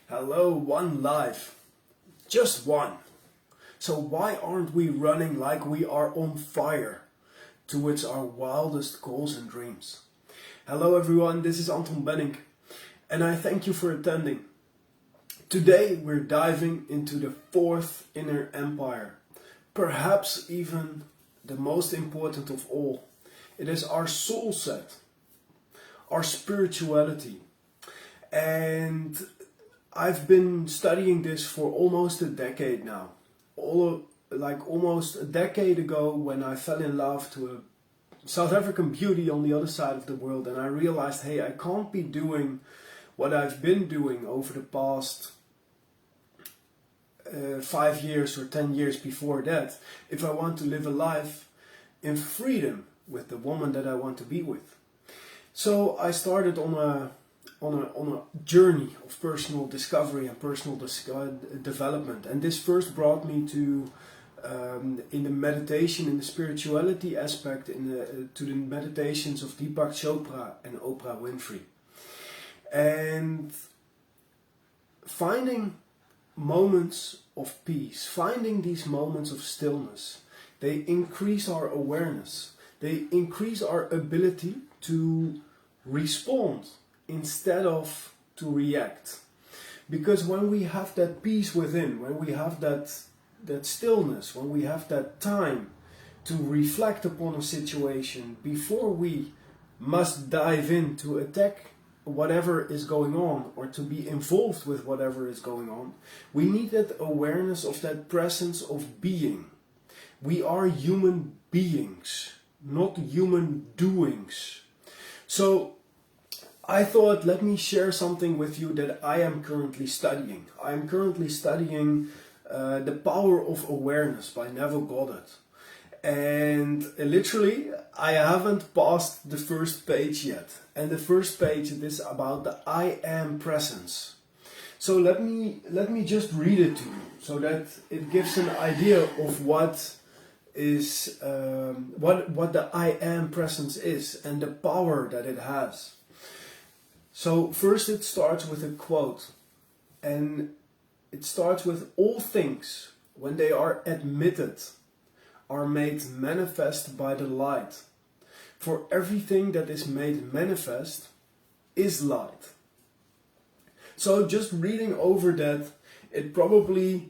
Hello, one life. Just one. So why aren't we running like we are on fire towards our wildest goals and dreams? Hello everyone, this is Anton Benning and I thank you for attending. Today we're diving into the fourth inner empire, perhaps even the most important of all. It is our soul set, our spirituality. And I've been studying this for almost a decade now. Almost a decade ago, when I fell in love to a South African beauty on the other side of the world, and I realized, hey, I can't be doing what I've been doing over the past 5 years or 10 years before that if I want to live a life in freedom with the woman that I want to be with. So I started on a journey of personal discovery and personal development, and this first brought me to in the meditation, in the spirituality aspect, to the meditations of Deepak Chopra and Oprah Winfrey, and finding moments of peace, finding these moments of stillness. They increase our awareness, they increase our ability to respond instead of to react. Because when we have that peace within, when we have that stillness, when we have that time to reflect upon a situation before we must dive in to attack whatever is going on or to be involved with whatever is going on, we need that awareness of that presence of being. We are human beings, not human doings. So I thought, let me share something with you that I am currently studying. I am currently studying The Power of Awareness by Neville Goddard. And literally, I haven't passed the first page yet. And the first page is about the I am presence. So let me just read it to you so that it gives an idea of what is what the I am presence is and the power that it has. So first it starts with a quote, and it starts with, all things, when they are admitted, are made manifest by the light. For everything that is made manifest is light. So just reading over that, it probably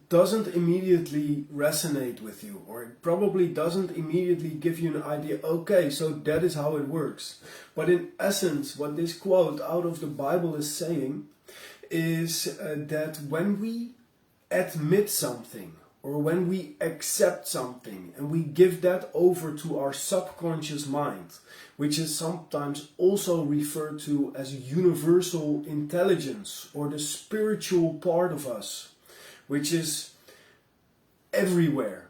doesn't immediately resonate with you, or it probably doesn't immediately give you an idea, okay, so that is how it works. But in essence, what this quote out of the Bible is saying is that when we admit something, or when we accept something, and we give that over to our subconscious mind, which is sometimes also referred to as universal intelligence, or the spiritual part of us, which is everywhere.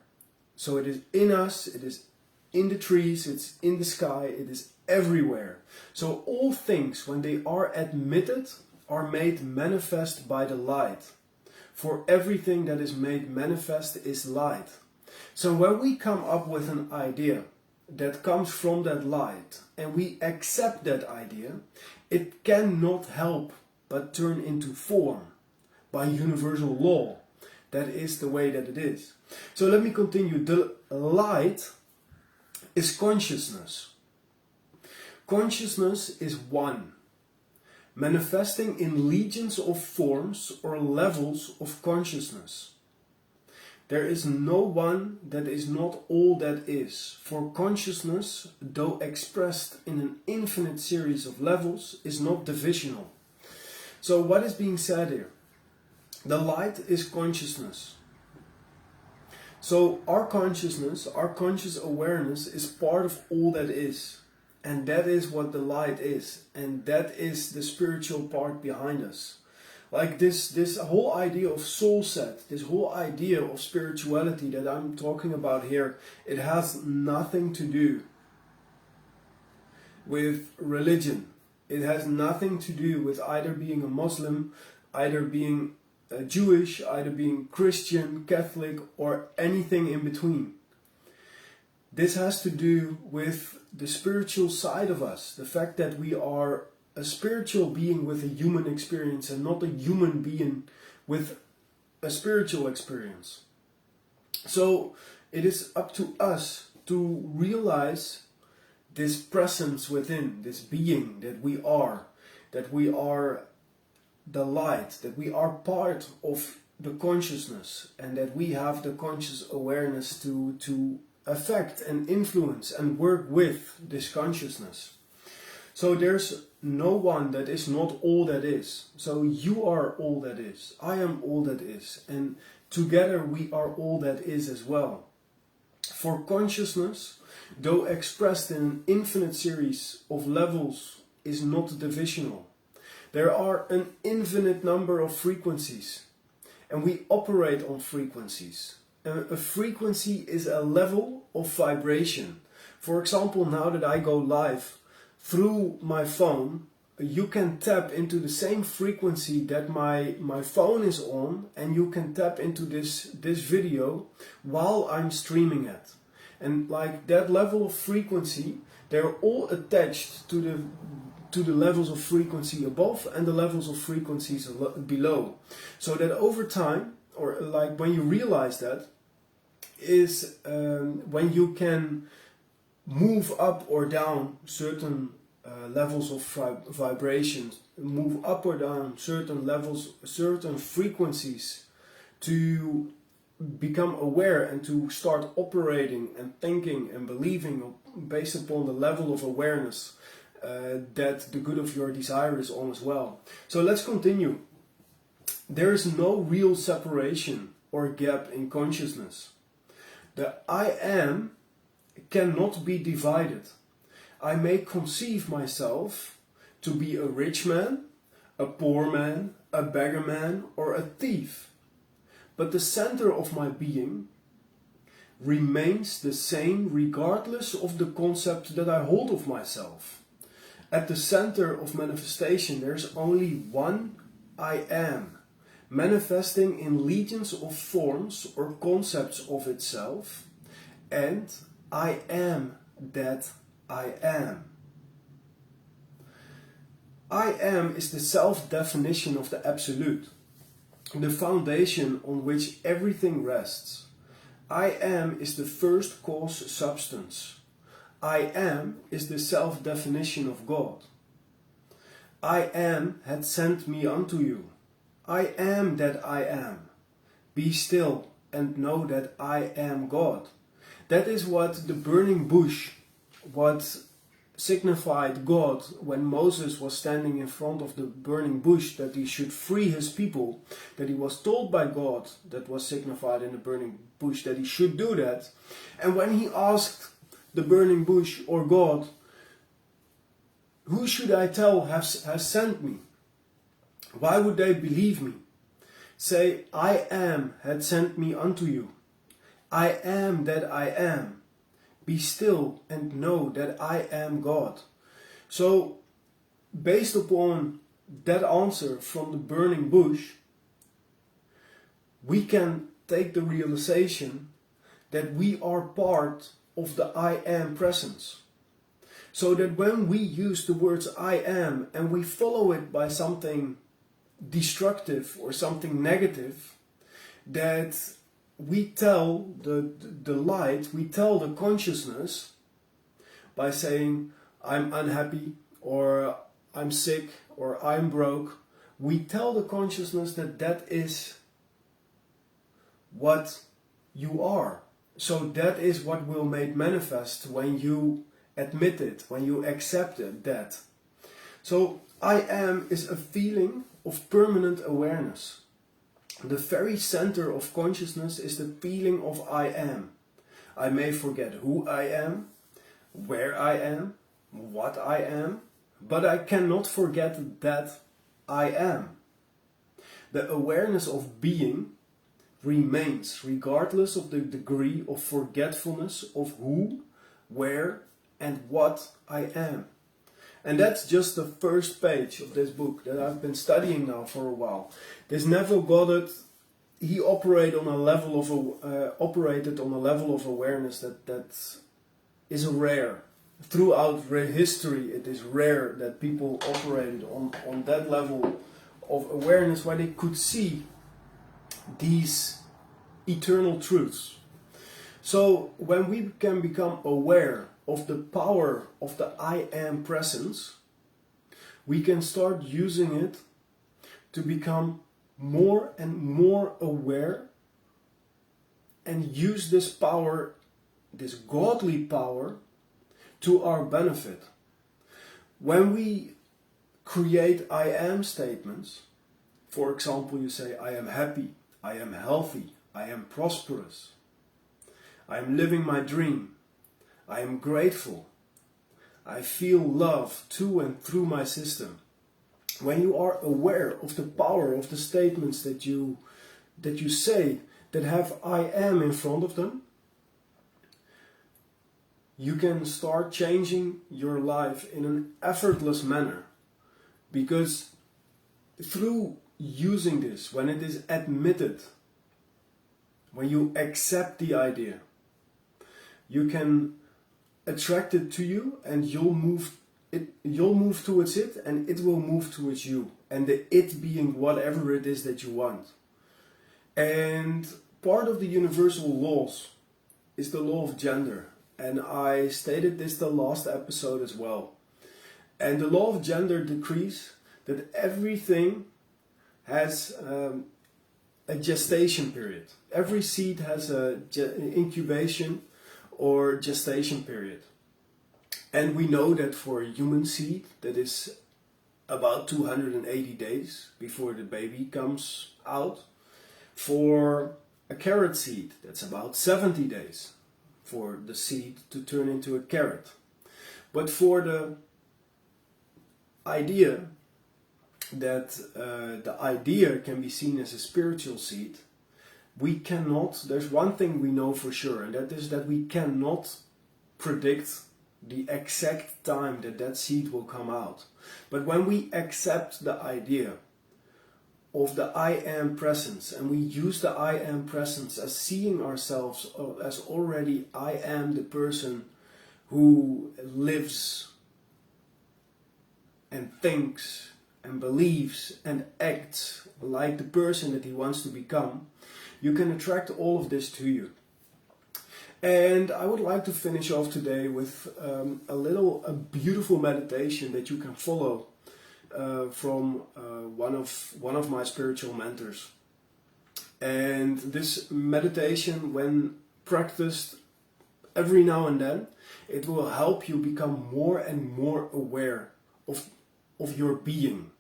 So it is in us, it is in the trees, it's in the sky, it is everywhere. So all things, when they are admitted, are made manifest by the light. For everything that is made manifest is light. So when we come up with an idea that comes from that light, and we accept that idea, it cannot help but turn into form by universal law. That is the way that it is. So let me continue. The light is consciousness. Consciousness is one, manifesting in legions of forms or levels of consciousness. There is no one that is not all that is, for consciousness, though expressed in an infinite series of levels, is not divisional. So what is being said here? The light is consciousness. So our consciousness, our conscious awareness is part of all that is. And that is what the light is. And that is the spiritual part behind us. Like this whole idea of Soulset, this whole idea of spirituality that I'm talking about here, it has nothing to do with religion. It has nothing to do with either being a Muslim, either being Jewish, either being Christian, Catholic, or anything in between. This has to do with the spiritual side of us, the fact that we are a spiritual being with a human experience and not a human being with a spiritual experience. So it is up to us to realize this presence within, this being that we are the light, that we are part of the consciousness, and that we have the conscious awareness to affect and influence and work with this consciousness. So there's no one that is not all that is. So you are all that is. I am all that is. And together we are all that is as well. For consciousness, though expressed in an infinite series of levels, is not divisional. There are an infinite number of frequencies, and we operate on frequencies. A frequency is a level of vibration. For example, now that I go live through my phone, you can tap into the same frequency that my phone is on, and you can tap into this video while I'm streaming it. And like that level of frequency, they're all attached to the levels of frequency above and the levels of frequencies below. So that over time, or like when you realize that, is when you can move up or down certain levels of vibrations, move up or down certain levels, certain frequencies, to become aware and to start operating and thinking and believing based upon the level of awareness that the good of your desire is on as well. So let's continue. There is no real separation or gap in consciousness. The I am cannot be divided. I may conceive myself to be a rich man, a poor man, a beggar man, or a thief. But the center of my being remains the same regardless of the concept that I hold of myself. At the center of manifestation there is only one I am, manifesting in legions of forms or concepts of itself, and I am that I am. I am is the self-definition of the Absolute, the foundation on which everything rests. I am is the first cause substance. I am is the self-definition of God. I am had sent me unto you. I am that I am. Be still and know that I am God. That is what the burning bush, what signified God when Moses was standing in front of the burning bush, that he should free his people, that he was told by God, that was signified in the burning bush, that he should do that. And when he asked the burning bush or God, who should I tell has sent me? Why would they believe me? Say, I am had sent me unto you. I am that I am. Be still and know that I am God. So, based upon that answer from the burning bush, we can take the realization that we are part of the I am presence. So that when we use the words I am and we follow it by something destructive or something negative, that we tell the light, we tell the consciousness by saying I'm unhappy, or I'm sick, or I'm broke. We tell the consciousness that that is what you are. So that is what will make manifest when you admit it, when you accept it, that. So I am is a feeling of permanent awareness. The very center of consciousness is the feeling of I am. I may forget who I am, where I am, what I am, but I cannot forget that I am. The awareness of being remains regardless of the degree of forgetfulness of who, where, and what I am. And that's just the first page of this book that I've been studying now for a while. This Neville Goddard, he operated on a level of awareness that is rare. throughout history, it is rare that people operated on that level of awareness where they could see these eternal truths. So when we can become aware of the power of the I am presence, we can start using it to become more and more aware and use this power, this godly power, to our benefit. When we create I am statements, for example, you say, I am happy, I am healthy, I am prosperous, I am living my dream, I am grateful, I feel love to and through my system. When you are aware of the power of the statements that you say that have I am in front of them, you can start changing your life in an effortless manner. Because through using this, when it is admitted, when you accept the idea, you can attract it to you, and you'll move towards it, and it will move towards you, and the it being whatever it is that you want. And part of the universal laws is the law of gender, and I stated this the last episode as well. And the law of gender decrees that everything has a gestation period. Every seed has an incubation or gestation period. And we know that for a human seed, that is about 280 days before the baby comes out. For a carrot seed, that's about 70 days for the seed to turn into a carrot. But for the idea that the idea can be seen as a spiritual seed, we cannot, there's one thing we know for sure, and that is that we cannot predict the exact time that that seed will come out. But when we accept the idea of the I am presence, and we use the I am presence as seeing ourselves as already I am the person who lives and thinks and believes and acts like the person that he wants to become, you can attract all of this to you. And I would like to finish off today with a beautiful meditation that you can follow from one of my spiritual mentors. And this meditation, when practiced every now and then, it will help you become more and more aware of your being.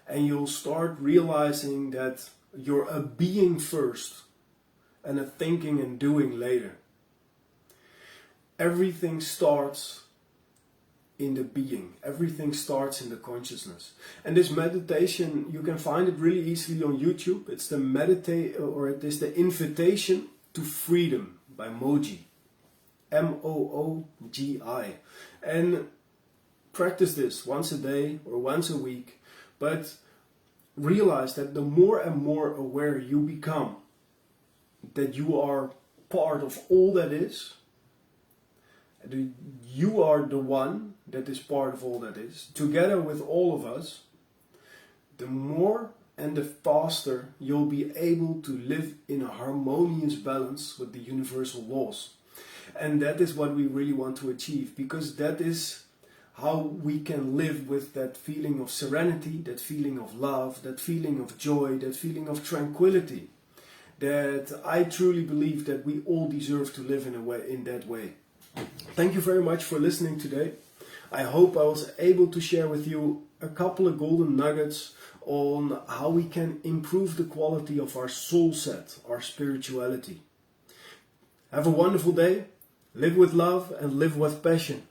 And you'll start realizing that you're a being first and a thinking and doing later. Everything starts in the being. Everything starts in the consciousness. And this meditation, you can find it really easily on YouTube. It's the Invitation to Freedom by Mooji. M-O-O-G-I. And practice this once a day or once a week. But realize that the more and more aware you become that you are part of all that is, you are the one that is part of all that is, together with all of us, the more and the faster you'll be able to live in a harmonious balance with the universal laws. And that is what we really want to achieve, because that is how we can live with that feeling of serenity, that feeling of love, that feeling of joy, that feeling of tranquility, that I truly believe that we all deserve to live in that way. Thank you very much for listening today. I hope I was able to share with you a couple of golden nuggets on how we can improve the quality of our soul set, our spirituality. Have a wonderful day, live with love and live with passion.